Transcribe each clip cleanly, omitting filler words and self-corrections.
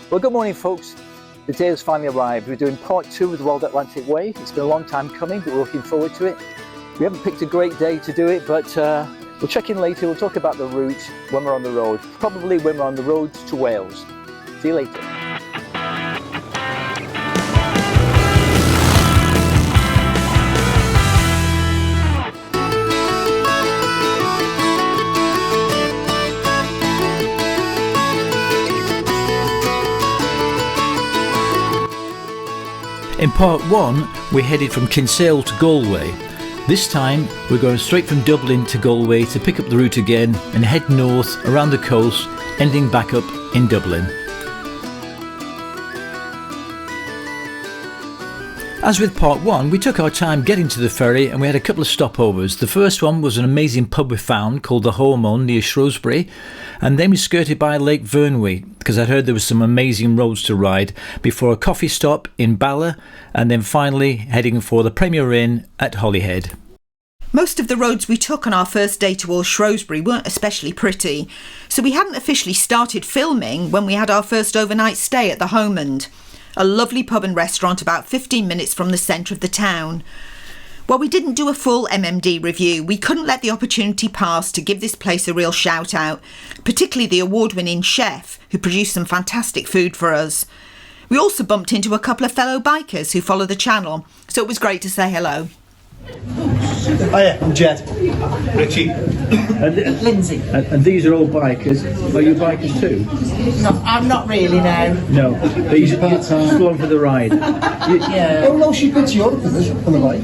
Well, good morning, folks. The day has finally arrived. We're doing part 2 of the World Atlantic Way. It's been a long time coming, but we're looking forward to it. We haven't picked a great day to do it, but we'll check in later. We'll talk about the route when we're on the road, probably when we're on the road to Wales. See you later. In part 1, we headed from Kinsale to Galway. This time, we're going straight from Dublin to Galway to pick up the route again and head north around the coast, ending back up in Dublin. As with part 1, we took our time getting to the ferry and we had a couple of stopovers. The first one was an amazing pub we found called the Haughmond near Shrewsbury, and then we skirted by Lake Vyrnwy because I'd heard there was some amazing roads to ride before a coffee stop in Bala, and then finally heading for the Premier Inn at Holyhead. Most of the roads we took on our first day towards Shrewsbury weren't especially pretty, so we hadn't officially started filming when we had our first overnight stay at the Haughmond, a lovely pub and restaurant about 15 minutes from the centre of the town. While we didn't do a full MMD review, we couldn't let the opportunity pass to give this place a real shout out, particularly the award-winning chef who produced some fantastic food for us. We also bumped into a couple of fellow bikers who follow the channel, so it was great to say hello. Hiya, I'm Jed. Richie. Lindsay. And these are all bikers. Are you bikers too? No, I'm not really now. No, but you're going for the ride. Yeah. Oh no, she's been to Europe with us on the bike.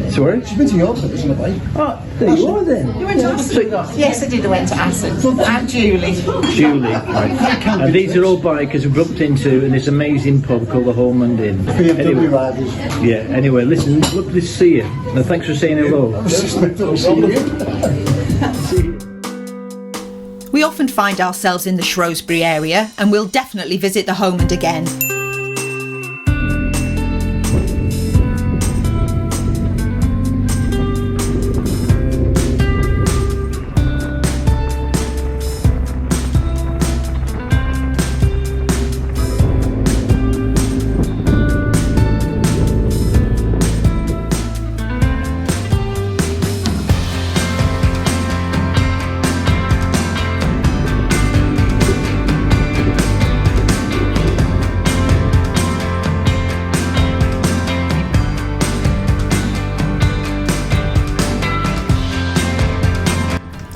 Sorry? She's been to Europe with us on the bike. Oh, there you are then. You went to Aston? Yes, I did. I went to Aston. And Julie. Julie, right. And these are all bikers we bumped into in this amazing pub called the Haughmond Inn. BMW riders. Yeah, anyway, listen, lovely to see you. And thanks for saying hello. We often find ourselves in the Shrewsbury area and we'll definitely visit the Haughmond again.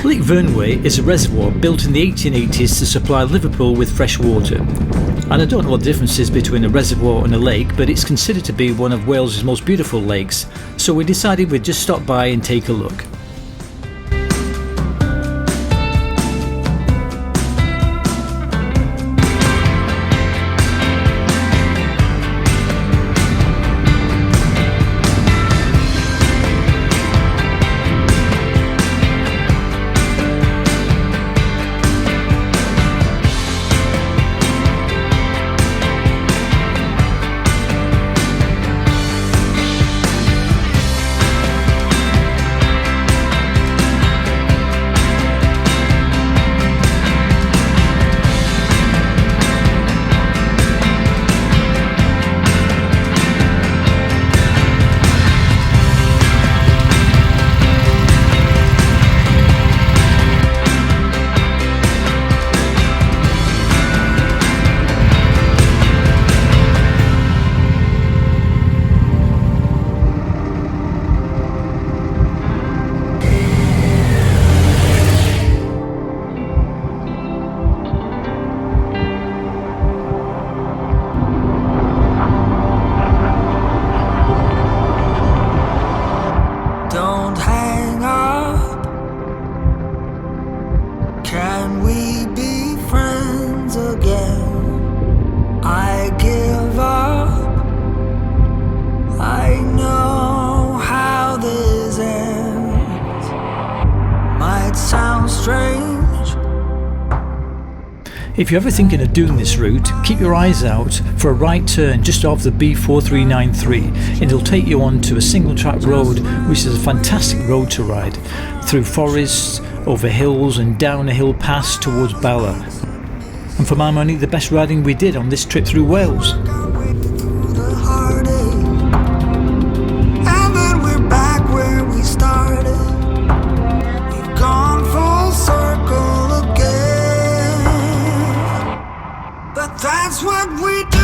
Lake Vyrnwy is a reservoir built in the 1880s to supply Liverpool with fresh water. And I don't know what the difference is between a reservoir and a lake, but it's considered to be one of Wales's most beautiful lakes, so we decided we'd just stop by and take a look. If you're ever thinking of doing this route, keep your eyes out for a right turn just off the B4393. It'll take you onto a single track road, which is a fantastic road to ride, through forests, over hills and down a hill pass towards Bala. and for my money the best riding we did on this trip through Wales. And then we're back where we started. We've gone full circle again. But that's what we do.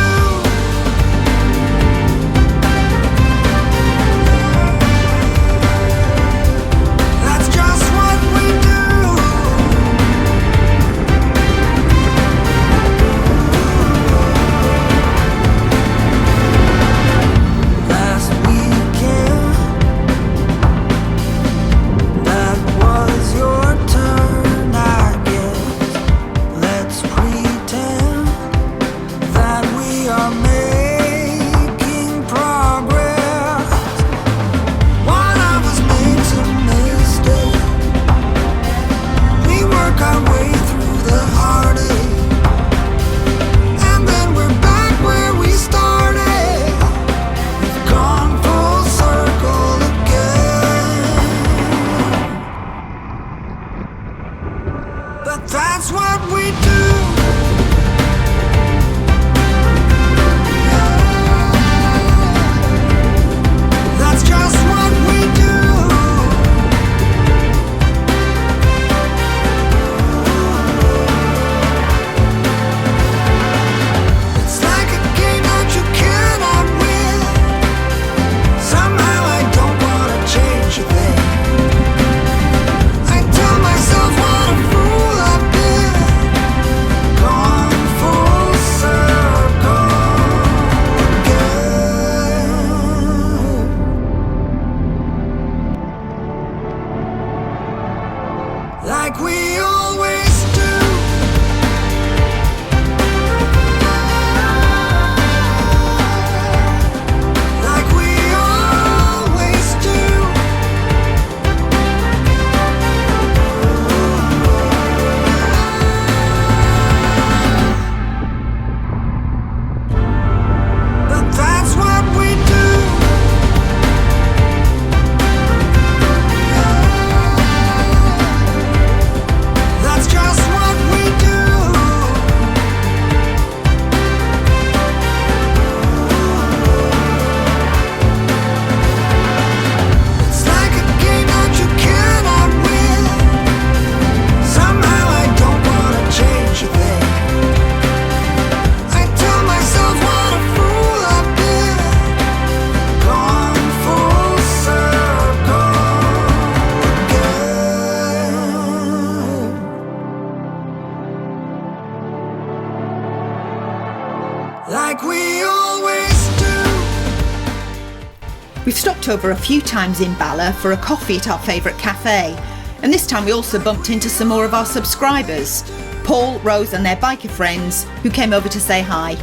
We've stopped over a few times in Bala for a coffee at our favourite cafe, and this time we also bumped into some more of our subscribers, Paul, Rose and their biker friends, who came over to say hi.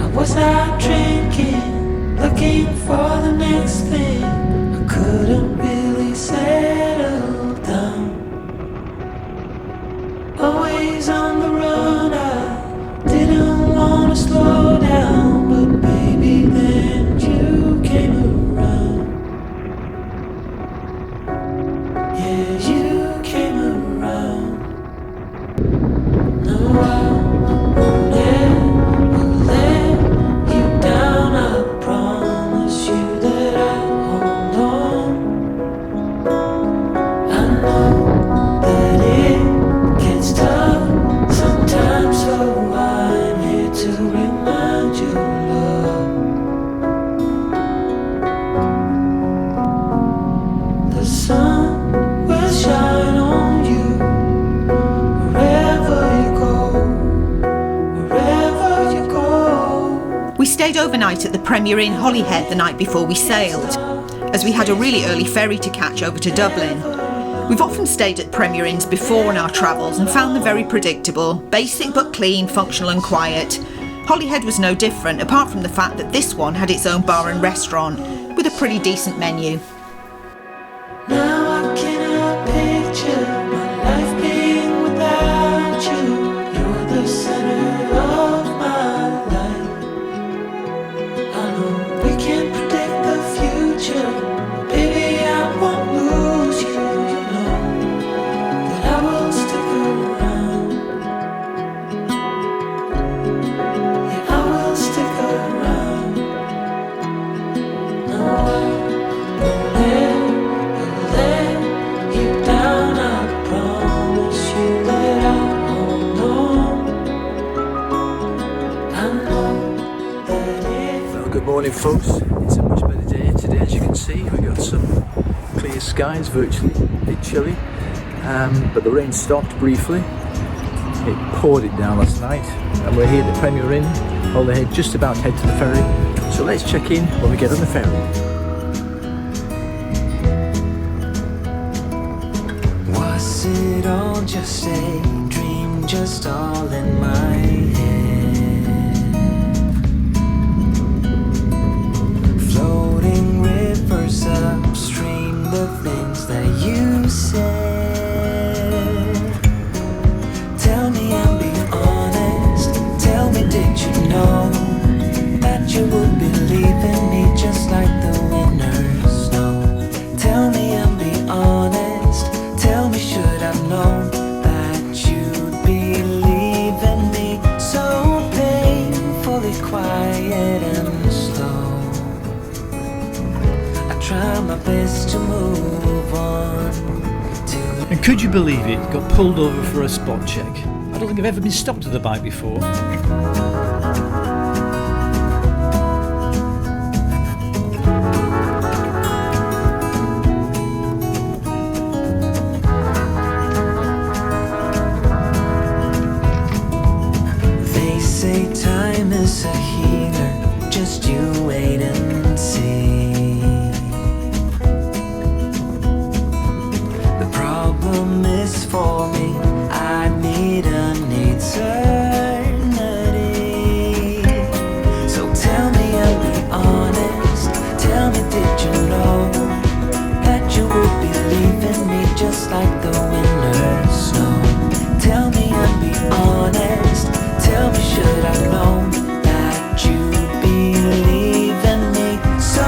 I was out drinking, looking for the next thing. I couldn't really settle down. Always on the run, I didn't want to slow down. But baby, then you came around. Yeah, you came around. No, I won't ever let you down. I promise you that I'll hold on. I know that it gets tough sometimes, so I'm here to remind you, love. The sun will shine on you wherever you go, wherever you go. We stayed overnight at the Premier Inn Holyhead the night before we sailed, as we had a really early ferry to catch over to Dublin. We've often stayed at Premier Inns before on our travels and found them very predictable, basic but clean, functional and quiet. Holyhead was no different, apart from the fact that this one had its own bar and restaurant, with a pretty decent menu. Now I cannot picture my life being without you. You're the Good morning folks, it's a much better day today as you can see. We've got some clear skies virtually, a bit chilly, but the rain stopped briefly. It poured it down last night and we're here at the Premier Inn Holyhead, just about to head to the ferry. So let's check in when we get on the ferry. Was it all just a dream, just all in my head? Floating rivers upstream, the things that you said. Tell me and be honest, tell me did you know that you would believe in me just like the winners know? Tell me and be honest, tell me should I've known that you'd believe in me? So painfully quiet and slow, I try my best to move on to. And could you believe it? Got pulled over for a spot check. I don't think I've ever been stopped with a bike before. They say time is a healer, just you wait and see. The problem is for me, I need an eternity. So tell me and be honest, tell me did you know that you would believe in me just like the winners know? Tell me and be honest, tell me should I know that you believe in me? So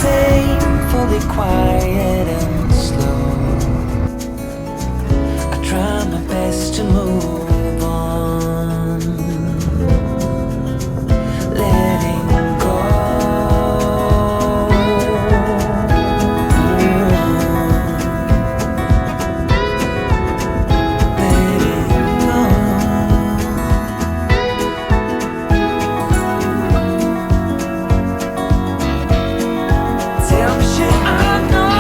painfully quiet and slow, I try my best to move on, letting go. Letting go. Tell me should I know?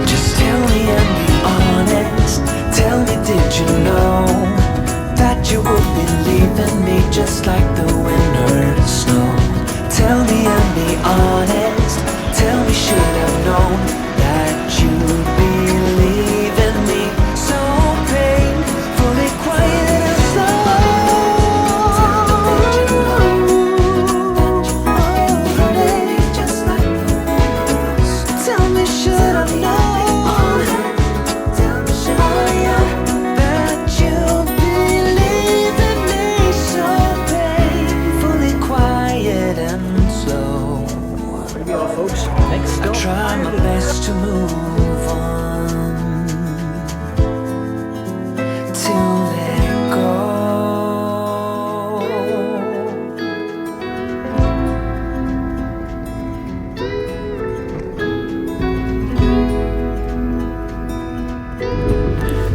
Just tell me and be honest, tell me did you know that you would believe in me just like the winners know? Tell me and be honest, tell me should I've known that you'd believe in me? So painfully quiet and slow. Tell me did you know that you would believe in me just like the winners? Tell me should I've known, tell me should that you believe in me? So painfully quiet and slow, Here we are folks, next I stop. try my best to move on, to let go.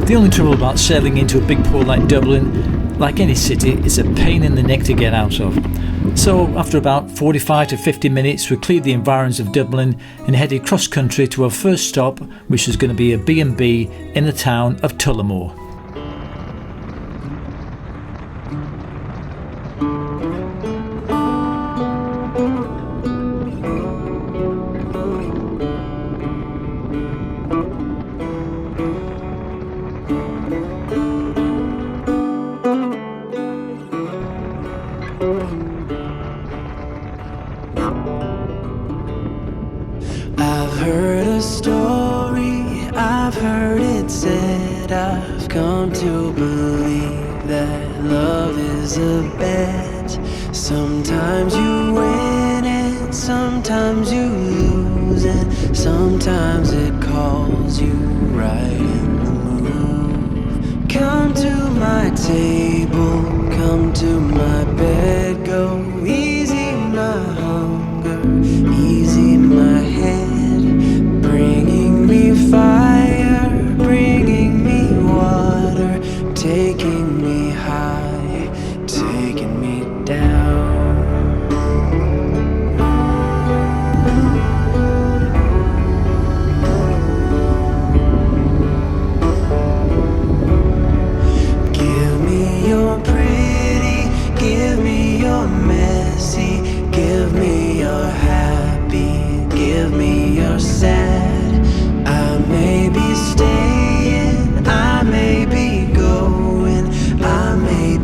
The only trouble about sailing into a big port like Dublin, like any city, is a pain in the neck to get out of. So after about 45 to 50 minutes we cleared the environs of Dublin and headed cross country to our first stop, which was going to be a B&B in the town of Tullamore. I've heard a story, I've heard it said, I've come to believe that love is a bet. Sometimes you win it, sometimes you lose it, sometimes it calls you right in the move. Come to my table, come to my bed, go easy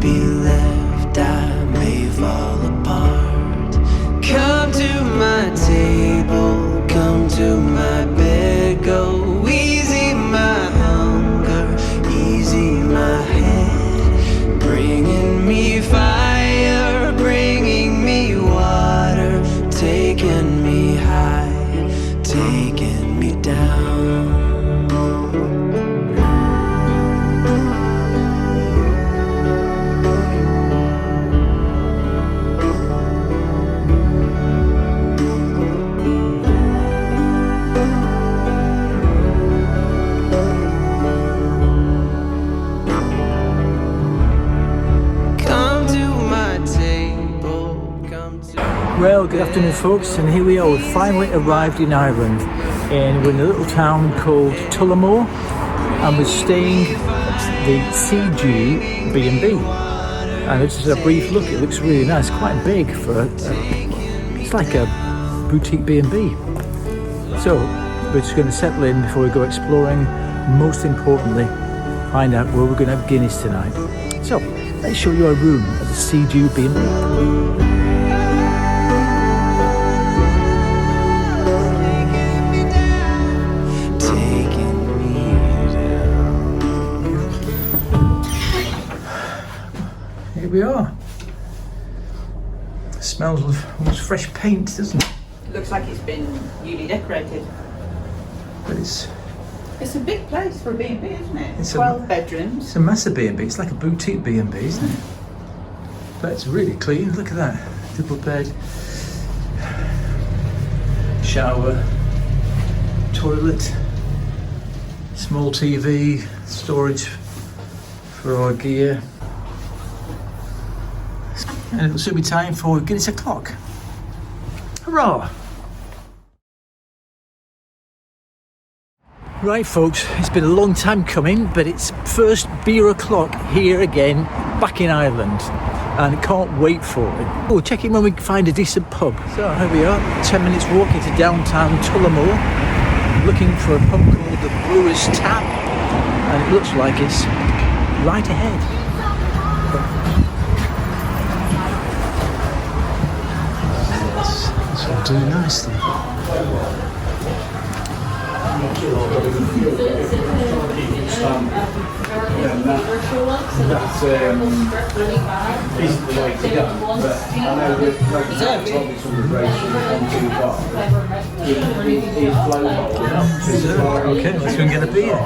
be left, I may fall apart. Come to my table, come to my bed, go easy my hunger, easy my head, bringing me fire, bringing me water, taking me high, taking me down. Well, good afternoon folks, and here we are, we've finally arrived in Ireland, and we're in a little town called Tullamore, and we're staying at the CG B&B, and this is a brief look. It looks really nice, quite big for it's like a boutique B&B. So we're just going to settle in before we go exploring, most importantly find out where we're going to have Guinness tonight. So let's show you our room at the CG B&B. Here we are. Smells of almost fresh paint, doesn't it? Looks like it's been newly decorated. But It's a big place for a B&B, isn't it? It's 12 bedrooms. It's a massive B&B. It's like a boutique B&B, isn't it? But it's really clean. Look at that. Double bed, shower, toilet, small TV, storage for our gear. And it'll soon be time for Guinness o'clock. Hurrah! Right folks, it's been a long time coming, but it's first beer o'clock here again, back in Ireland, and I can't wait for it. We'll check in when we find a decent pub. So here we are, 10 minutes walk into downtown Tullamore, looking for a pub called the Brewer's Tap, and it looks like it's right ahead. This will do nicely. Okay, let's go and get a beer.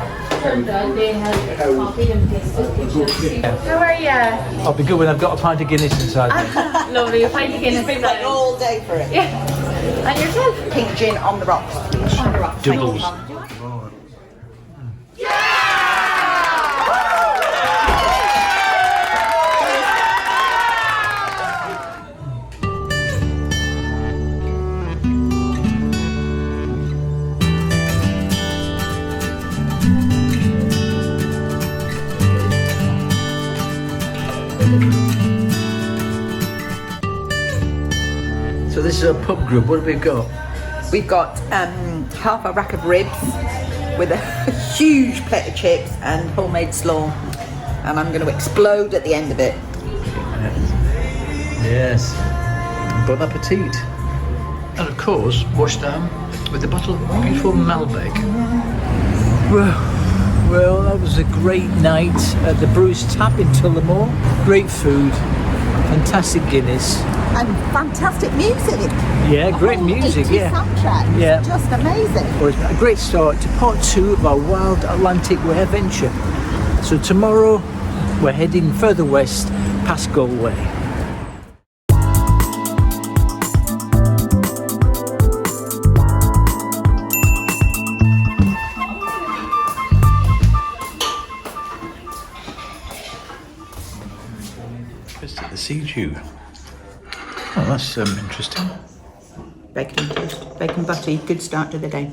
How are you? I'll be good when I've got a pint of Guinness inside me. Lovely, a pint of Guinness. Been waiting all day for it. Yeah. And yourself? Pink gin on the rocks. On the rocks. Doubles. So this is a pub group. What have we got? We've got half a rack of ribs with a huge plate of chips and homemade slaw, and I'm going to explode at the end of it. Yes. Bon appetit. And of course, washed down with a bottle of beautiful Malbec. Well, that was a great night at the Brewer's Tap in Tullamore. Great food, fantastic Guinness. And fantastic music. Yeah, great music, yeah. Soundtrack. Yeah. Just amazing. Well, it's a great start to part 2 of our Wild Atlantic Way adventure. So tomorrow we're heading further west past Galway. Just at the Sea Dew. Oh, that's interesting. Bacon and toast, bacon butty, good start to the day.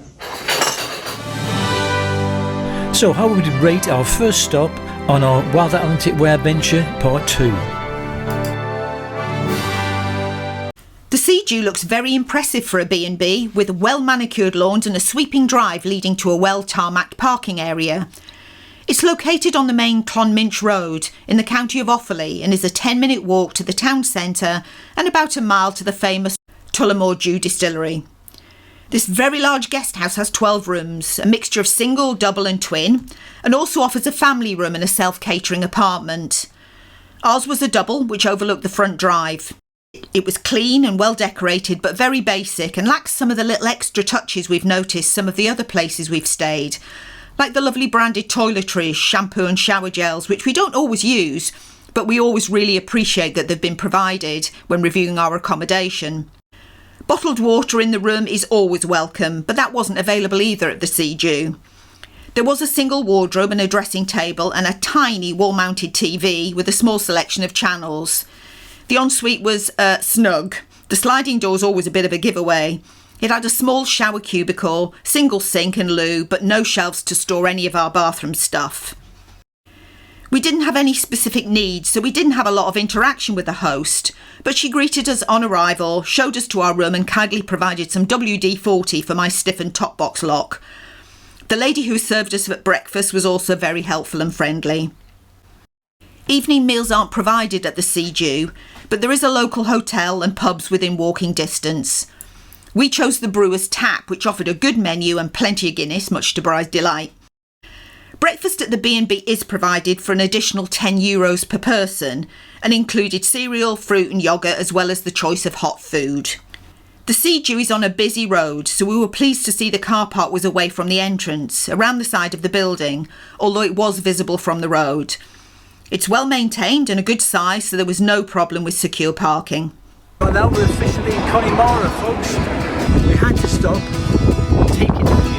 So how would you rate our first stop on our Wild Atlantic Way adventure part 2? The Sea Dew looks very impressive for a B&B, with well manicured lawns and a sweeping drive leading to a well tarmacked parking area. It's located on the main Clonminch Road in the county of Offaly and is a 10-minute walk to the town centre and about a mile to the famous Tullamore Dew distillery. This very large guest house has 12 rooms, a mixture of single, double and twin, and also offers a family room and a self-catering apartment. Ours was a double, which overlooked the front drive. It was clean and well decorated, but very basic and lacks some of the little extra touches we've noticed some of the other places we've stayed, like the lovely branded toiletries, shampoo and shower gels, which we don't always use, but we always really appreciate that they've been provided when reviewing our accommodation. Bottled water in the room is always welcome, but that wasn't available either at the Sea Dew. There was a single wardrobe and a dressing table and a tiny wall-mounted TV with a small selection of channels. The ensuite was snug. The sliding door's always a bit of a giveaway. It had a small shower cubicle, single sink and loo, but no shelves to store any of our bathroom stuff. We didn't have any specific needs, so we didn't have a lot of interaction with the host, but she greeted us on arrival, showed us to our room and kindly provided some WD-40 for my stiffened top box lock. The lady who served us at breakfast was also very helpful and friendly. Evening meals aren't provided at the Sea Dew, but there is a local hotel and pubs within walking distance. We chose the Brewer's Tap, which offered a good menu and plenty of Guinness, much to Bri's delight. Breakfast at the B&B is provided for an additional €10 per person and included cereal, fruit and yoghurt, as well as the choice of hot food. The Sea Dew is on a busy road, so we were pleased to see the car park was away from the entrance, around the side of the building, although it was visible from the road. It's well maintained and a good size, so there was no problem with secure parking. Well, now we're officially in Contact, folks. We had to stop, take it